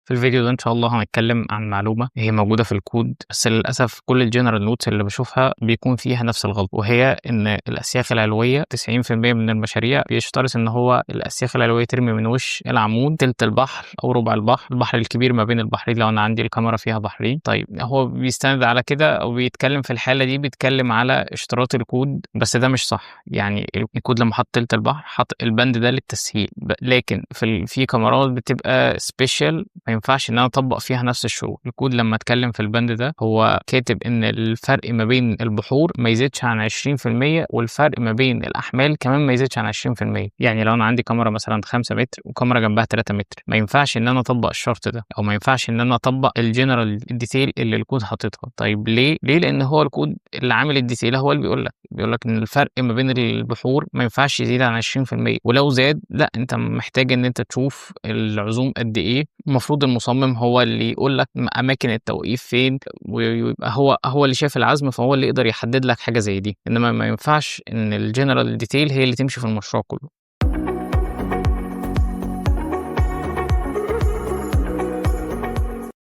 في الفيديو ده إن شاء الله هنتكلم عن معلومة هي موجودة في الكود، بس للأسف كل الgeneral notes اللي باشوفها بيكون فيها نفس الغلطة، وهي إن الأسياخ العلوية 90% من المشاريع بيشترط إن هو الأسياخ العلوية ترمي من وش العمود تلت البحر أو ربع البحر، البحر الكبير ما بين البحرين لو أنا عندي الكاميرا فيها بحرين. طيب هو بيستند على كده أو بيتكلم في الحالة دي بيتكلم على اشتراط الكود، بس ده مش صح. يعني الكود لما حط تلت البحر حط البند ده للتسهيل، لكن في كاميرات بتبقى سبيشال ما ينفعش ان انا اطبق فيها نفس الشروط. الكود لما اتكلم في البند ده هو كاتب ان الفرق ما بين البحور ما يزيدش عن 20%، والفرق ما بين الاحمال كمان ما يزيدش عن 20%. يعني لو انا عندي كاميرا مثلا 5 متر وكاميرا جنبها 3 متر، ما ينفعش ان انا اطبق الشرط ده، او ما ينفعش ان انا اطبق الجنرال ديتيل اللي الكود حاططها. طيب ليه؟ لان هو الكود اللي عامل الديتيل هو اللي بيقول لك ان الفرق ما بين البحور ما ينفعش يزيد عن 20%، ولو زاد لا انت محتاج ان انت تشوف العزوم قد ايه. المفروض المصمم هو اللي يقول لك اماكن التوقيف فين، ويبقى هو اللي شايف العزم، فهو اللي يقدر يحدد لك حاجه زي دي. انما ما ينفعش ان الجنرال ديتيل هي اللي تمشي في المشروع كله.